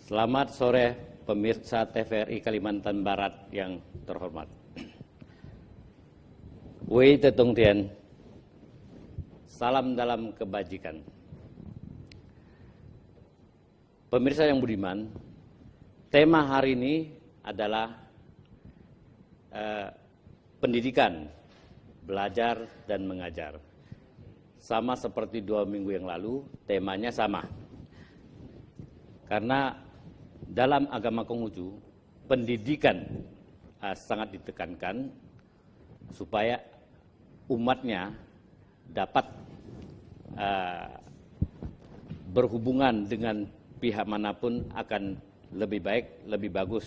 Selamat sore pemirsa TVRI Kalimantan Barat yang terhormat. Wei Tetung Tien, salam dalam kebajikan. Pemirsa yang budiman, tema hari ini adalah pendidikan, belajar dan mengajar. Sama seperti 2 minggu yang lalu, temanya sama. Karena dalam agama Konghucu, pendidikan sangat ditekankan supaya umatnya dapat berhubungan dengan pihak manapun akan lebih baik, lebih bagus.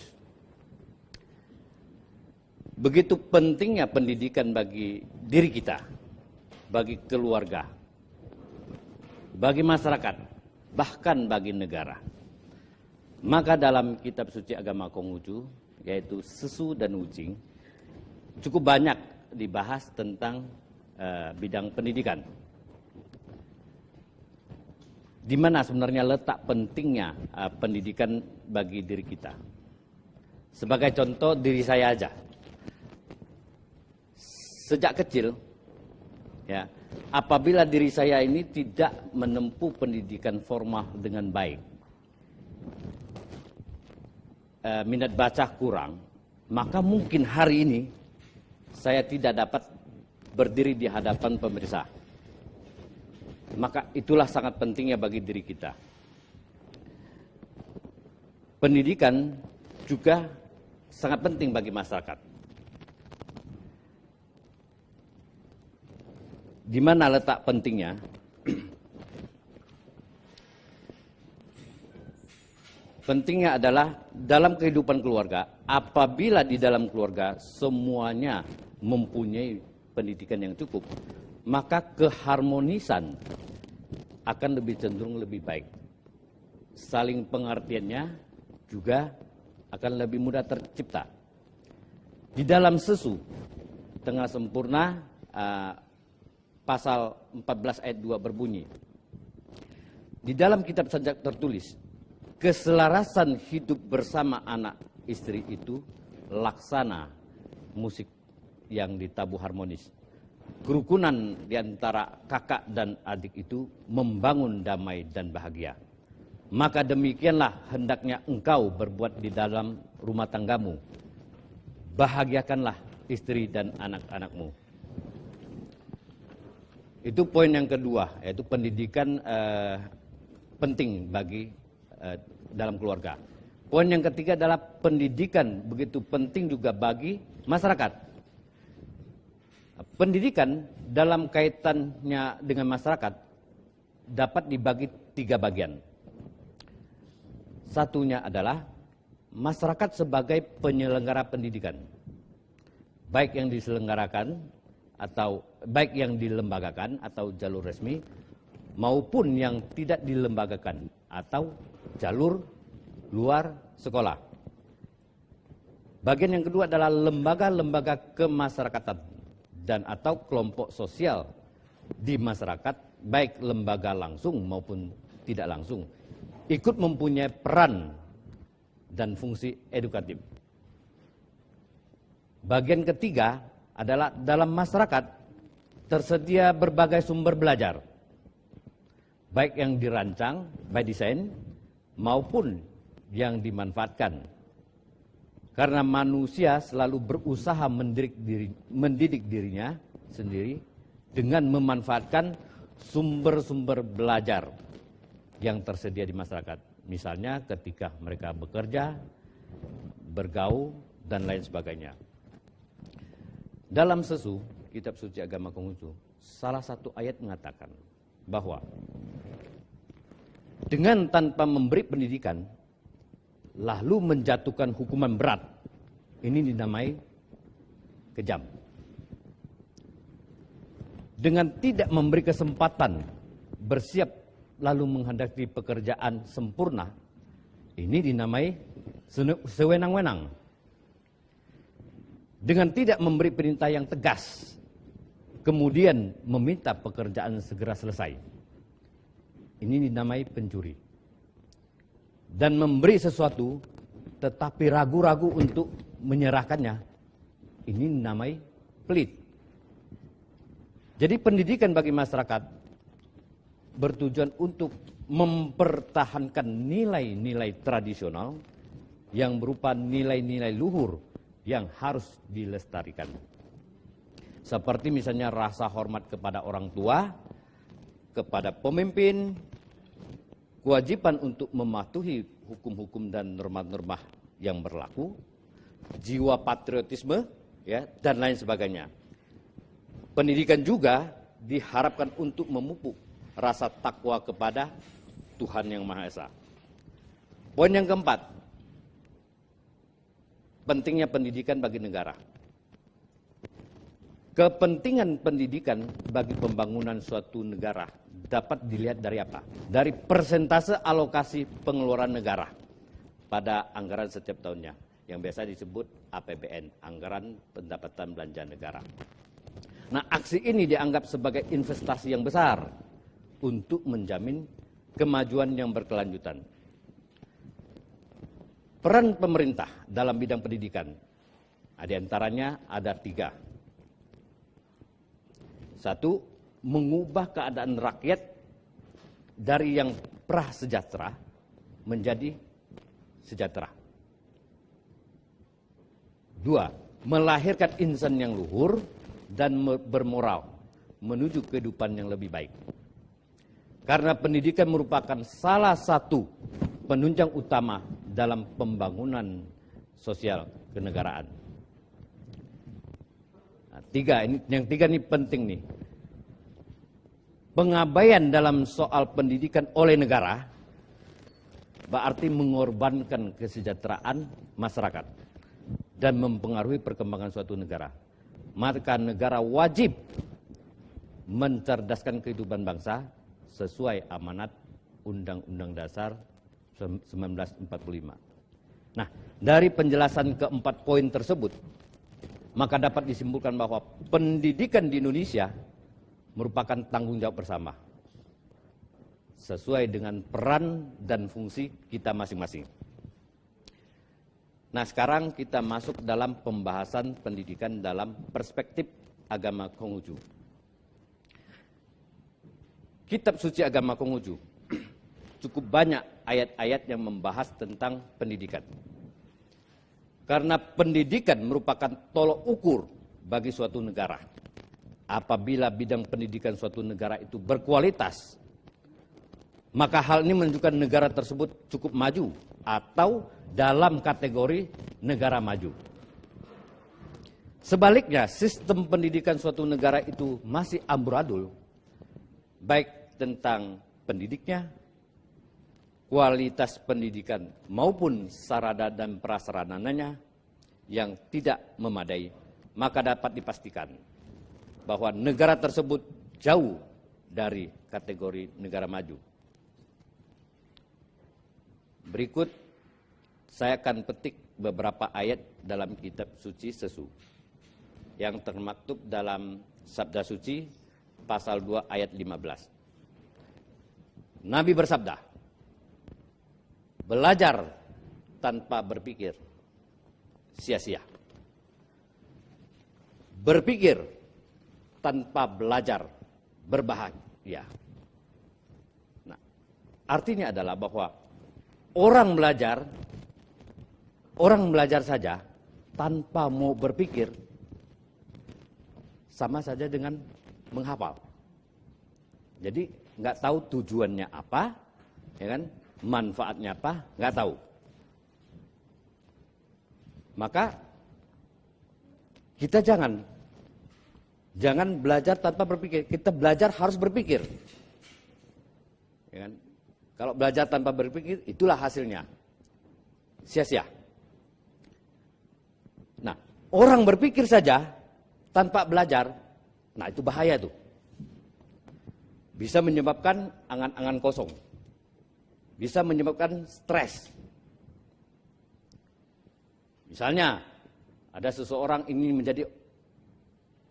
Begitu pentingnya pendidikan bagi diri kita, bagi keluarga, bagi masyarakat, bahkan bagi negara. Maka dalam kitab suci agama Konghucu, yaitu Sesu dan Wuching, cukup banyak dibahas tentang bidang pendidikan. Di mana sebenarnya letak pentingnya pendidikan bagi diri kita. Sebagai contoh diri saya aja. Sejak kecil, ya, apabila diri saya ini tidak menempuh pendidikan formal dengan baik, minat baca kurang, maka mungkin hari ini saya tidak dapat berdiri di hadapan pemirsa. Maka itulah sangat pentingnya bagi diri kita. Pendidikan juga sangat penting bagi masyarakat. Di mana letak pentingnya? Pentingnya adalah dalam kehidupan keluarga, apabila di dalam keluarga semuanya mempunyai pendidikan yang cukup, maka keharmonisan akan lebih cenderung lebih baik. Saling pengertiannya juga akan lebih mudah tercipta. Di dalam Sesu Tengah Sempurna, pasal 14 ayat 2 berbunyi, di dalam kitab sajak tertulis, keselarasan hidup bersama anak istri itu laksana musik yang ditabuh harmonis. Kerukunan di antara kakak dan adik itu membangun damai dan bahagia. Maka demikianlah hendaknya engkau berbuat di dalam rumah tanggamu. Bahagiakanlah istri dan anak-anakmu. Itu poin yang kedua, yaitu pendidikan penting bagi dalam keluarga. Poin yang ketiga adalah pendidikan begitu penting juga bagi masyarakat. Pendidikan dalam kaitannya dengan masyarakat dapat dibagi 3 bagian. Satunya adalah masyarakat sebagai penyelenggara pendidikan, baik yang diselenggarakan atau baik yang dilembagakan atau jalur resmi, maupun yang tidak dilembagakan atau jalur luar sekolah. Bagian yang kedua adalah lembaga-lembaga kemasyarakatan dan atau kelompok sosial di masyarakat, baik lembaga langsung maupun tidak langsung, ikut mempunyai peran dan fungsi edukatif. Bagian ketiga adalah dalam masyarakat tersedia berbagai sumber belajar, baik yang dirancang by design maupun yang dimanfaatkan. Karena manusia selalu berusaha mendidik dirinya sendiri dengan memanfaatkan sumber-sumber belajar yang tersedia di masyarakat. Misalnya ketika mereka bekerja, bergaul, dan lain sebagainya. Dalam Sesu, kitab suci agama Konghucu, salah satu ayat mengatakan bahwa dengan tanpa memberi pendidikan, lalu menjatuhkan hukuman berat, ini dinamai kejam. Dengan tidak memberi kesempatan bersiap lalu menghadapi pekerjaan sempurna, ini dinamai sewenang-wenang. Dengan tidak memberi perintah yang tegas, kemudian meminta pekerjaan segera selesai, ini dinamai pencuri. dan memberi sesuatu tetapi ragu-ragu untuk menyerahkannya, ini namanya pelit. Jadi pendidikan bagi masyarakat bertujuan untuk mempertahankan nilai-nilai tradisional yang berupa nilai-nilai luhur yang harus dilestarikan. Seperti misalnya rasa hormat kepada orang tua, kepada pemimpin, kewajiban untuk mematuhi hukum-hukum dan norma-norma yang berlaku, jiwa patriotisme, ya, dan lain sebagainya. Pendidikan juga diharapkan untuk memupuk rasa takwa kepada Tuhan Yang Maha Esa. Poin yang keempat, pentingnya pendidikan bagi negara. Kepentingan pendidikan bagi pembangunan suatu negara dapat dilihat dari apa? Dari persentase alokasi pengeluaran negara pada anggaran setiap tahunnya, yang biasa disebut APBN, Anggaran Pendapatan Belanja Negara. Nah, aksi ini dianggap sebagai investasi yang besar untuk menjamin kemajuan yang berkelanjutan. Peran pemerintah dalam bidang pendidikan, di antaranya ada 3. 1, mengubah keadaan rakyat dari yang prasejahtera menjadi sejahtera. 2, melahirkan insan yang luhur dan bermoral menuju kehidupan yang lebih baik. Karena pendidikan merupakan salah satu penunjang utama dalam pembangunan sosial kenegaraan. Nah, 3, yang 3 ini penting nih. Pengabaian dalam soal pendidikan oleh negara berarti mengorbankan kesejahteraan masyarakat dan mempengaruhi perkembangan suatu negara. Maka negara wajib mencerdaskan kehidupan bangsa sesuai amanat Undang-Undang Dasar 1945. Nah, dari penjelasan keempat poin tersebut, maka dapat disimpulkan bahwa pendidikan di Indonesia merupakan tanggung jawab bersama, sesuai dengan peran dan fungsi kita masing-masing. Nah, sekarang kita masuk dalam pembahasan pendidikan dalam perspektif agama Konghucu. Kitab suci agama Konghucu cukup banyak ayat-ayat yang membahas tentang pendidikan. Karena pendidikan merupakan tolok ukur bagi suatu negara. Apabila bidang pendidikan suatu negara itu berkualitas, maka hal ini menunjukkan negara tersebut cukup maju atau dalam kategori negara maju. Sebaliknya, sistem pendidikan suatu negara itu masih amburadul, baik tentang pendidiknya, kualitas pendidikan maupun sarana dan prasarananya yang tidak memadai, maka dapat dipastikan bahwa negara tersebut jauh dari kategori negara maju. Berikut saya akan petik beberapa ayat dalam kitab suci Sesu yang termaktub dalam Sabda Suci pasal 2 ayat 15. Nabi bersabda, belajar tanpa berpikir sia-sia. Berpikir tanpa belajar berbahaya. Nah, artinya adalah bahwa orang belajar saja tanpa mau berpikir sama saja dengan menghafal. Jadi nggak tahu tujuannya apa, ya kan? Manfaatnya apa, nggak tahu. Maka kita jangan belajar tanpa berpikir. Kita belajar harus berpikir. Ya kan? Kalau belajar tanpa berpikir, itulah hasilnya. Sia-sia. Nah, orang berpikir saja tanpa belajar, nah itu bahaya tuh. Bisa menyebabkan angan-angan kosong. Bisa menyebabkan stres. Misalnya, ada seseorang ingin menjadi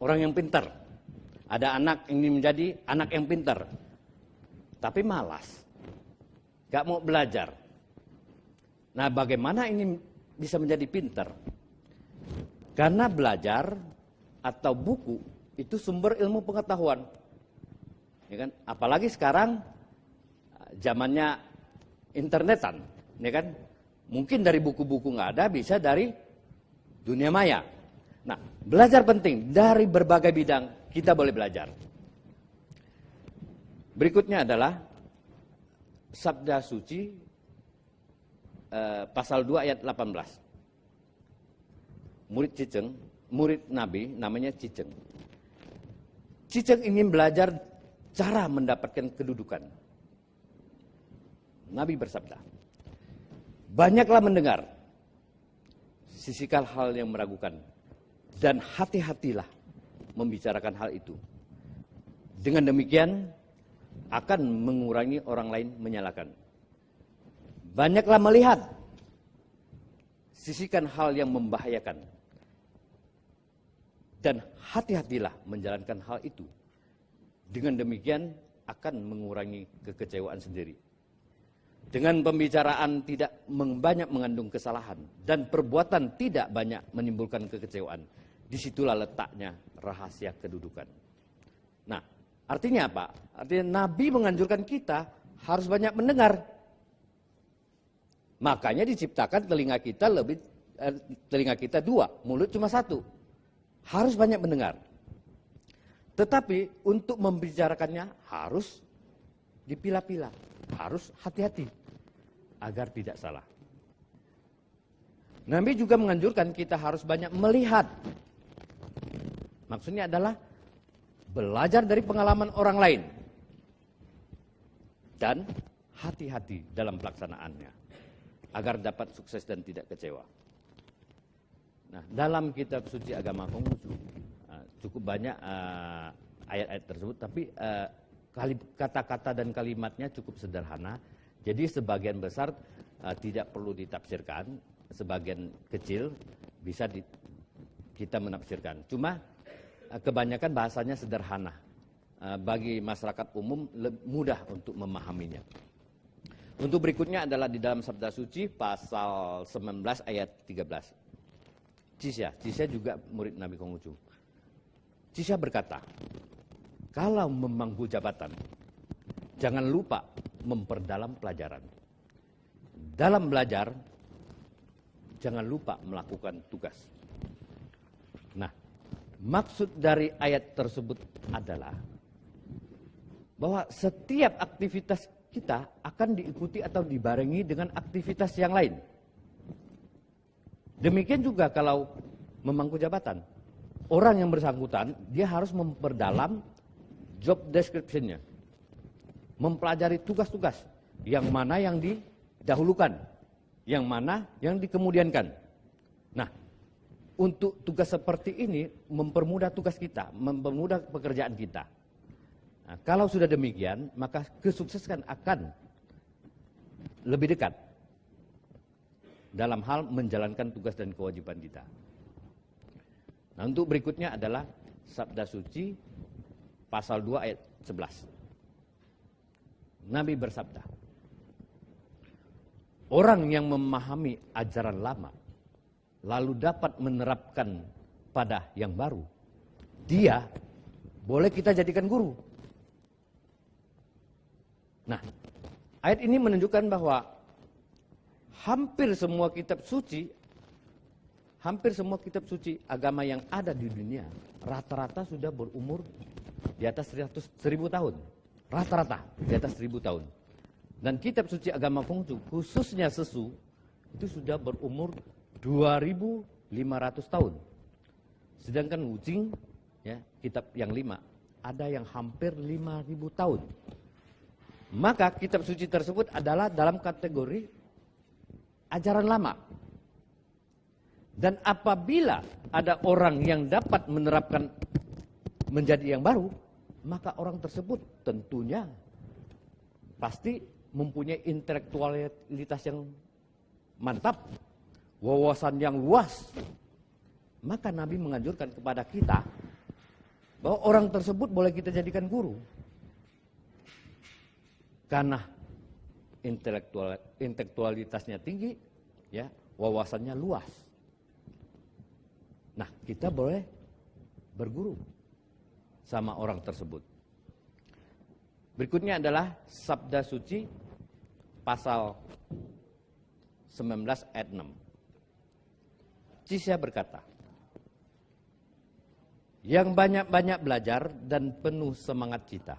orang yang pintar. Ada anak ingin menjadi anak yang pintar. Tapi malas. Gak mau belajar. Nah, bagaimana ini bisa menjadi pintar? Karena belajar atau buku itu sumber ilmu pengetahuan. Ya kan? Apalagi sekarang zamannya internetan, ya kan? Mungkin dari buku-buku nggak ada, bisa dari dunia maya. Nah, belajar penting dari berbagai bidang kita boleh belajar. Berikutnya adalah Sabda Suci pasal 2 ayat 18. Murid Nabi namanya Ciceng. Ciceng ingin belajar cara mendapatkan kedudukan. Nabi bersabda, banyaklah mendengar, sisihkan hal yang meragukan, dan hati-hatilah membicarakan hal itu. Dengan demikian akan mengurangi orang lain menyalahkan. Banyaklah melihat, sisihkan hal yang membahayakan, dan hati-hatilah menjalankan hal itu. Dengan demikian akan mengurangi kekecewaan sendiri. Dengan pembicaraan tidak banyak mengandung kesalahan dan perbuatan tidak banyak menimbulkan kekecewaan, disitulah letaknya rahasia kedudukan. Nah, artinya apa? Artinya Nabi menganjurkan kita harus banyak mendengar. Makanya diciptakan telinga kita dua, mulut cuma satu. Harus banyak mendengar. Tetapi untuk membicarakannya harus dipilah-pilah, harus hati-hati agar tidak salah. Nabi juga menganjurkan kita harus banyak melihat. Maksudnya adalah belajar dari pengalaman orang lain dan hati-hati dalam pelaksanaannya agar dapat sukses dan tidak kecewa. Nah, dalam kitab suci agama Konghucu cukup banyak ayat-ayat tersebut, tapi kata-kata dan kalimatnya cukup sederhana. Jadi sebagian besar tidak perlu ditafsirkan, sebagian kecil bisa kita menafsirkan. Cuma kebanyakan bahasanya sederhana, bagi masyarakat umum mudah untuk memahaminya. Untuk berikutnya adalah di dalam Sabda Suci pasal 19 ayat 13. Cisya juga murid Nabi Konghucu. Cisya berkata, kalau memangku jabatan, jangan lupa memperdalam pelajaran. Dalam belajar, jangan lupa melakukan tugas. Nah, maksud dari ayat tersebut adalah bahwa setiap aktivitas kita akan diikuti atau dibarengi dengan aktivitas yang lain. Demikian juga kalau memangku jabatan. Orang yang bersangkutan, dia harus memperdalam job description-nya. Mempelajari tugas-tugas, yang mana yang didahulukan, yang mana yang dikemudiankan. Nah, untuk tugas seperti ini mempermudah tugas kita, mempermudah pekerjaan kita. Nah, kalau sudah demikian, maka kesuksesan akan lebih dekat dalam hal menjalankan tugas dan kewajiban kita. Nah, untuk berikutnya adalah Sabda Suci pasal 2 ayat 11. Nabi bersabda, orang yang memahami ajaran lama lalu dapat menerapkan pada yang baru, dia boleh kita jadikan guru. Nah, ayat ini menunjukkan bahwa hampir semua kitab suci agama yang ada di dunia rata-rata sudah berumur di atas 100.000 tahun. Rata-rata di atas 1.000 tahun. Dan kitab suci agama Konghucu, khususnya Sesu, itu sudah berumur 2.500 tahun. Sedangkan Wuching, ya, kitab yang 5, ada yang hampir 5.000 tahun. Maka kitab suci tersebut adalah dalam kategori ajaran lama. Dan apabila ada orang yang dapat menerapkan menjadi yang baru, maka orang tersebut tentunya pasti mempunyai intelektualitas yang mantap, wawasan yang luas. Maka Nabi menganjurkan kepada kita bahwa orang tersebut boleh kita jadikan guru. Karena intelektualitasnya tinggi ya, wawasannya luas. Nah, kita boleh berguru sama orang tersebut. Berikutnya adalah Sabda Suci pasal 19 ayat 6. Cisya berkata, yang banyak-banyak belajar dan penuh semangat cita,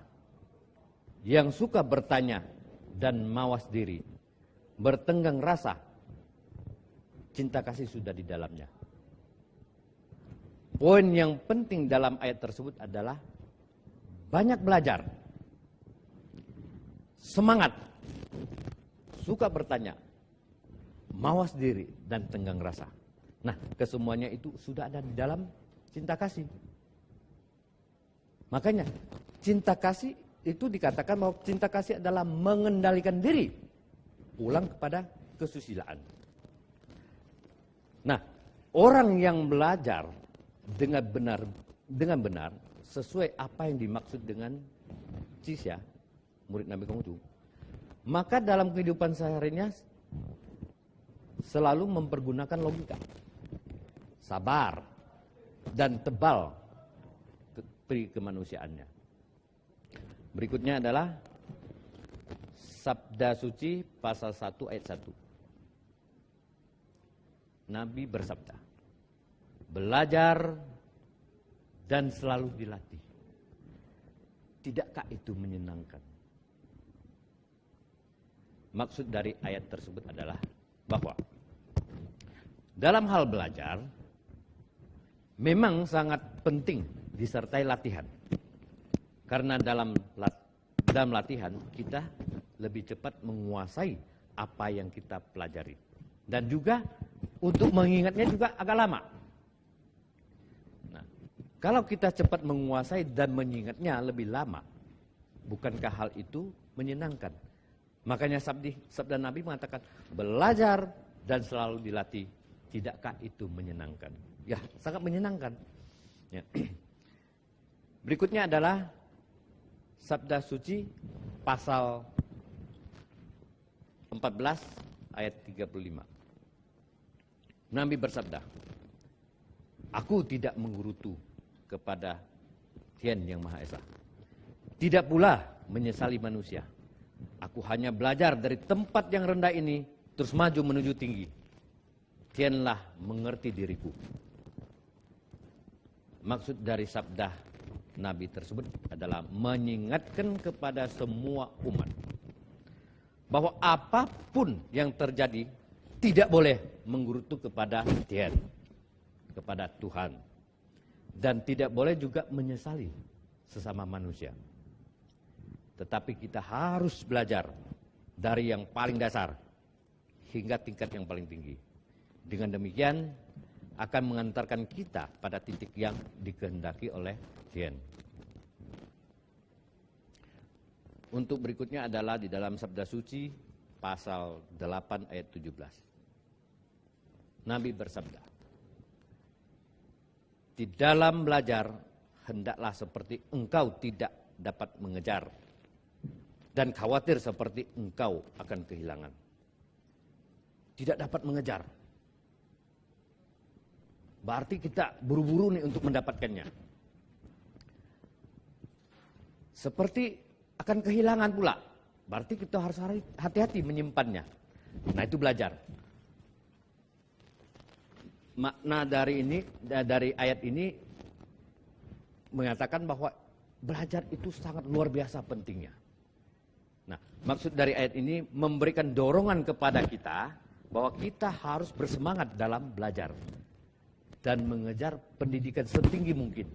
yang suka bertanya dan mawas diri, bertenggang rasa, cinta kasih sudah di dalamnya. Poin yang penting dalam ayat tersebut adalah banyak belajar, semangat, suka bertanya, mawas diri, dan tenggang rasa. Nah, kesemuanya itu sudah ada di dalam cinta kasih. Makanya cinta kasih itu dikatakan bahwa cinta kasih adalah mengendalikan diri pulang kepada kesusilaan. Nah, orang yang belajar dengan benar sesuai apa yang dimaksud dengan Cisya, murid Nabi Konghucu, maka dalam kehidupan sehari-harinya selalu mempergunakan logika, sabar, dan tebal peri kemanusiaannya. Berikutnya adalah Sabda Suci pasal 1 ayat 1. Nabi bersabda, belajar dan selalu dilatih. Tidakkah itu menyenangkan? Maksud dari ayat tersebut adalah bahwa dalam hal belajar memang sangat penting disertai latihan. Karena dalam latihan kita lebih cepat menguasai apa yang kita pelajari. Dan juga untuk mengingatnya juga agak lama. Nah, kalau kita cepat menguasai dan mengingatnya lebih lama, bukankah hal itu menyenangkan? Makanya sabda Nabi mengatakan, belajar dan selalu dilatih, tidakkah itu menyenangkan? Ya, sangat menyenangkan. Ya. Berikutnya adalah Sabda Suci pasal 14 ayat 35. Nabi bersabda, aku tidak menggerutu kepada Tuhan yang Maha Esa, tidak pula menyesali manusia. Aku hanya belajar dari tempat yang rendah ini terus maju menuju tinggi. Tuhanlah mengerti diriku. Maksud dari sabda Nabi tersebut adalah mengingatkan kepada semua umat bahwa apapun yang terjadi tidak boleh menggerutu kepada Tuhan, kepada Tuhan, dan tidak boleh juga menyesali sesama manusia. Tetapi kita harus belajar dari yang paling dasar hingga tingkat yang paling tinggi. Dengan demikian akan mengantarkan kita pada titik yang dikehendaki oleh Tuhan. Untuk berikutnya adalah di dalam Sabda Suci pasal 8 ayat 17. Nabi bersabda, di dalam belajar hendaklah seperti engkau tidak dapat mengejar dan khawatir seperti engkau akan kehilangan. Tidak dapat mengejar. Berarti kita buru-buru nih untuk mendapatkannya. Seperti akan kehilangan pula. Berarti kita harus hati-hati menyimpannya. Nah, itu belajar. Makna dari ayat ini mengatakan bahwa belajar itu sangat luar biasa pentingnya. Nah, maksud dari ayat ini memberikan dorongan kepada kita bahwa kita harus bersemangat dalam belajar dan mengejar pendidikan setinggi mungkin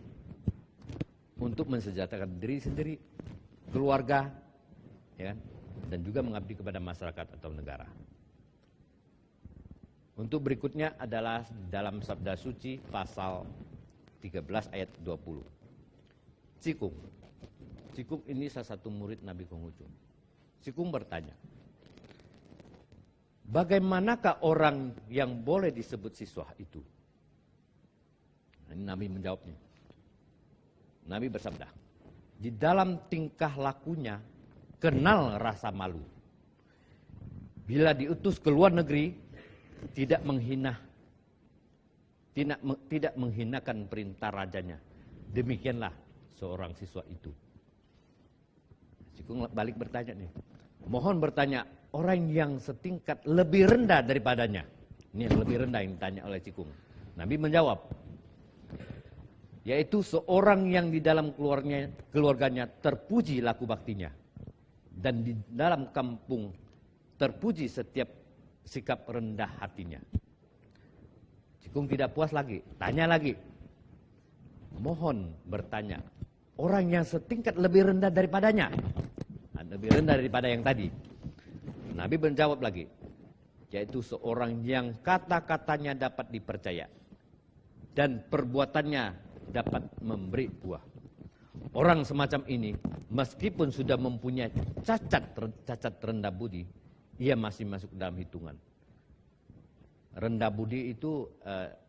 untuk mensejahterakan diri sendiri, keluarga, ya, dan juga mengabdi kepada masyarakat atau negara. Untuk berikutnya adalah dalam Sabda Suci pasal 13 ayat 20. Cikung ini salah satu murid Nabi Konghucu. Cikung bertanya, bagaimanakah orang yang boleh disebut siswa itu? Ini Nabi menjawabnya. Nabi bersabda, di dalam tingkah lakunya kenal rasa malu. Bila diutus ke luar negeri, tidak menghinakan perintah rajanya. Demikianlah seorang siswa itu. Cikung balik bertanya nih. Mohon bertanya orang yang setingkat lebih rendah daripadanya. Ini yang lebih rendah yang ditanya oleh Cikung. Nabi menjawab, yaitu seorang yang di dalam keluarganya terpuji laku baktinya. Dan di dalam kampung terpuji setiap sikap rendah hatinya. Cikung tidak puas lagi, tanya lagi. Mohon bertanya, orang yang setingkat lebih rendah daripadanya. Lebih rendah daripada yang tadi. Nabi menjawab lagi, yaitu seorang yang kata-katanya dapat dipercaya dan perbuatannya dapat memberi buah. Orang semacam ini, meskipun sudah mempunyai cacat rendah budi, ia masih masuk dalam hitungan. Rendah budi itu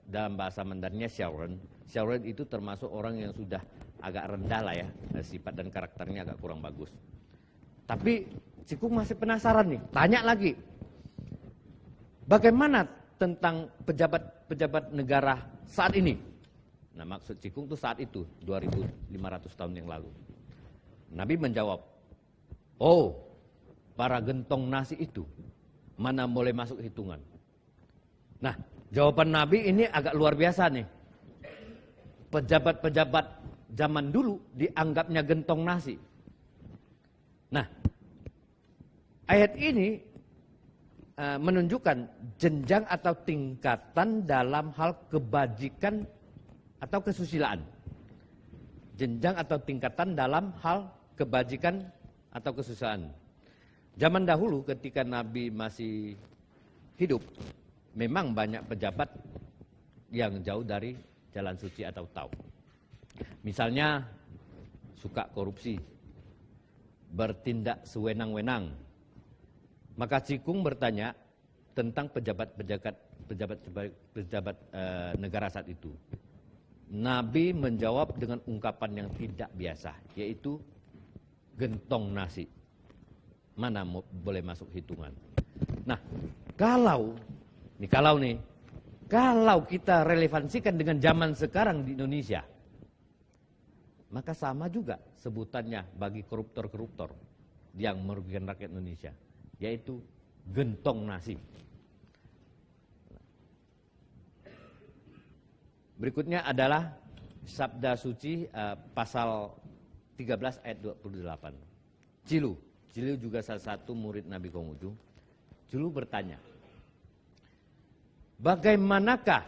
dalam bahasa Mandarinnya Xiaoren. Xiaoren itu termasuk orang yang sudah agak rendah lah ya, sifat dan karakternya agak kurang bagus. Tapi Cikung masih penasaran nih, tanya lagi. Bagaimana tentang pejabat negara saat ini? Nah, maksud Cikung itu saat itu, 2500 tahun yang lalu. Nabi menjawab, oh, para gentong nasi itu, mana boleh masuk hitungan. Nah, jawaban Nabi ini agak luar biasa nih. Pejabat-pejabat zaman dulu dianggapnya gentong nasi. Nah, ayat ini menunjukkan jenjang atau tingkatan dalam hal kebajikan atau kesusilaan. Jenjang atau tingkatan dalam hal kebajikan atau kesusilaan. Zaman dahulu ketika Nabi masih hidup, memang banyak pejabat yang jauh dari jalan suci atau tauhid. Misalnya suka korupsi, bertindak sewenang-wenang. Maka Cikung bertanya tentang pejabat negara saat itu. Nabi menjawab dengan ungkapan yang tidak biasa, yaitu gentong nasi. Mana boleh masuk hitungan. Nah, kalau kita relevansikan dengan zaman sekarang di Indonesia, maka sama juga sebutannya bagi koruptor-koruptor yang merugikan rakyat Indonesia, yaitu gentong nasi. Berikutnya adalah Sabda Suci pasal 13 ayat 28. Cilu juga salah satu murid Nabi Konghucu. Cilu bertanya, bagaimanakah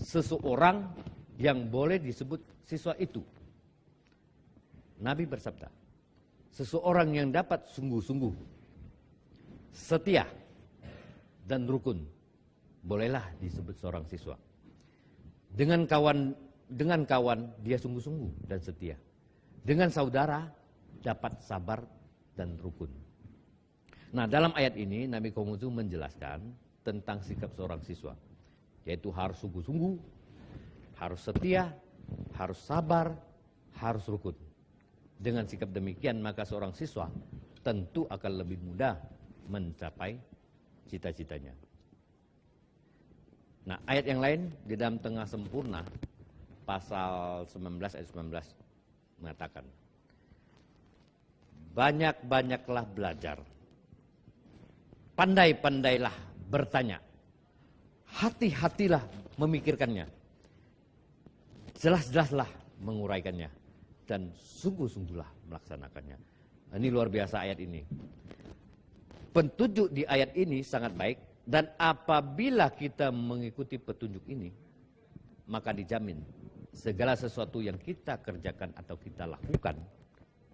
seseorang yang boleh disebut siswa itu? Nabi bersabda, seseorang yang dapat sungguh-sungguh, setia, dan rukun, bolehlah disebut seorang siswa. Dengan kawan dia sungguh-sungguh dan setia. Dengan saudara dapat sabar dan rukun. Nah, dalam ayat ini Nabi Konghucu menjelaskan tentang sikap seorang siswa, yaitu harus sungguh-sungguh, harus setia, harus sabar, harus rukun. Dengan sikap demikian maka seorang siswa tentu akan lebih mudah mencapai cita-citanya. Nah, ayat yang lain di dalam Tengah Sempurna pasal 19 ayat 19 mengatakan, banyak-banyaklah belajar, pandai-pandailah bertanya, hati-hatilah memikirkannya, jelas-jelaslah menguraikannya, dan sungguh-sungguhlah melaksanakannya. Ini luar biasa ayat ini. Petunjuk di ayat ini sangat baik, dan apabila kita mengikuti petunjuk ini, maka dijamin segala sesuatu yang kita kerjakan atau kita lakukan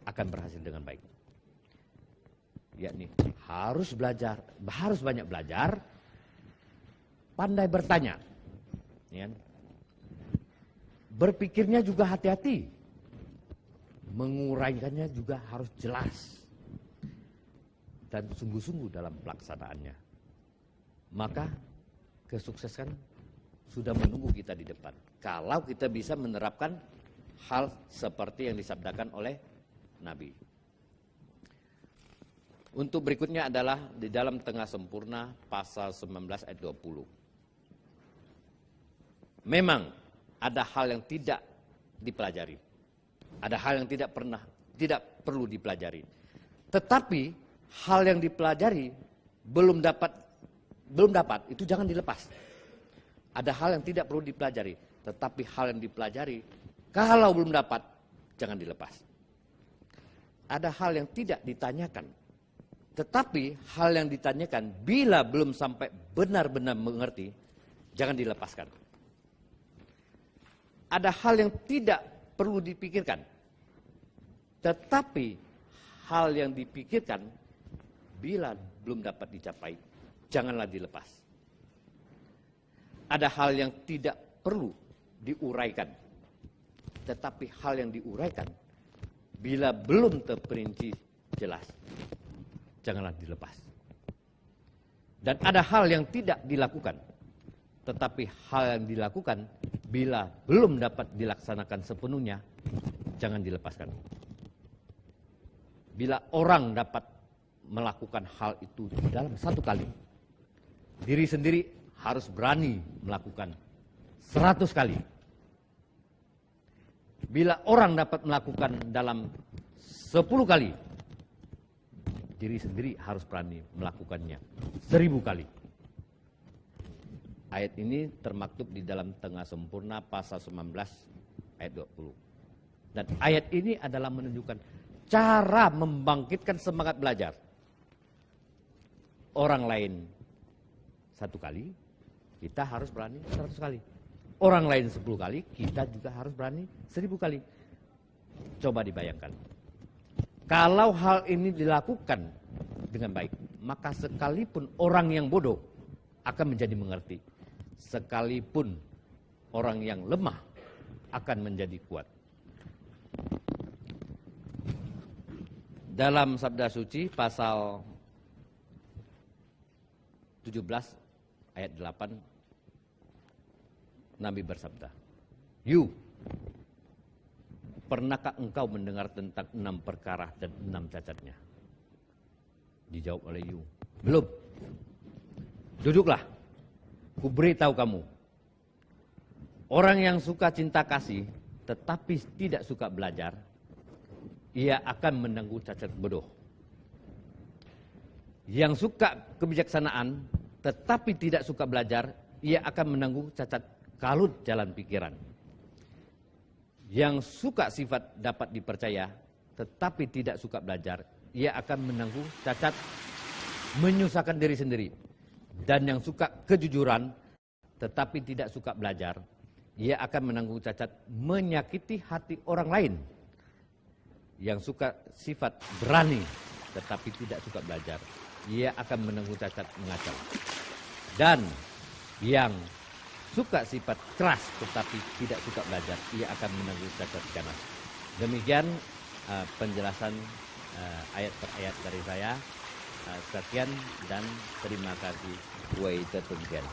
akan berhasil dengan baik. Yakni harus belajar, harus banyak belajar, pandai bertanya, ya. Berpikirnya juga hati-hati, menguraikannya juga harus jelas, dan sungguh-sungguh dalam pelaksanaannya. Maka kesuksesan sudah menunggu kita di depan. Kalau kita bisa menerapkan hal seperti yang disabdakan oleh Nabi. Untuk berikutnya adalah di dalam Tengah Sempurna pasal 19 ayat 20. Memang ada hal yang tidak dipelajari. Ada hal yang tidak perlu dipelajari. Tetapi hal yang dipelajari belum dapat itu jangan dilepas. Ada hal yang tidak perlu dipelajari, tetapi hal yang dipelajari kalau belum dapat jangan dilepas. Ada hal yang tidak ditanyakan, tetapi hal yang ditanyakan bila belum sampai benar-benar mengerti, jangan dilepaskan. Ada hal yang tidak perlu dipikirkan, tetapi hal yang dipikirkan bila belum dapat dicapai, janganlah dilepas. Ada hal yang tidak perlu diuraikan, tetapi hal yang diuraikan bila belum terperinci jelas, janganlah dilepas. Dan ada hal yang tidak dilakukan, tetapi hal yang dilakukan bila belum dapat dilaksanakan sepenuhnya, jangan dilepaskan. Bila orang dapat melakukan hal itu dalam satu kali, diri sendiri harus berani melakukan 100 kali. Bila orang dapat melakukan dalam 10 kali, diri sendiri harus berani melakukannya 1000 kali. Ayat ini termaktub di dalam Tengah Sempurna pasal 19 ayat 20. Dan ayat ini adalah menunjukkan cara membangkitkan semangat belajar. Orang lain 1 kali, kita harus berani 100 kali. Orang lain 10 kali, kita juga harus berani 1000 kali. Coba dibayangkan. Kalau hal ini dilakukan dengan baik, maka sekalipun orang yang bodoh akan menjadi mengerti. Sekalipun orang yang lemah akan menjadi kuat. Dalam Sabda Suci pasal 17 ayat 8, Nabi bersabda, "Yu, pernahkah engkau mendengar tentang 6 perkara dan 6 cacatnya?" Dijawab oleh Yu, "Belum." "Duduklah, ku beritahu kamu. Orang yang suka cinta kasih tetapi tidak suka belajar, ia akan menanggung cacat bodoh. Yang suka kebijaksanaan tetapi tidak suka belajar, ia akan menanggung cacat kalut jalan pikiran. Yang suka sifat dapat dipercaya tetapi tidak suka belajar, ia akan menanggung cacat menyusahkan diri sendiri. Dan yang suka kejujuran tetapi tidak suka belajar, ia akan menanggung cacat menyakiti hati orang lain. Yang suka sifat berani tetapi tidak suka belajar, ia akan menanggung cacat mengacau. Dan yang suka sifat keras tetapi tidak suka belajar, ia akan menanggung cacat ganas." Demikian penjelasan ayat per ayat dari saya. Sekian dan terima kasih. Wei Tetunggen.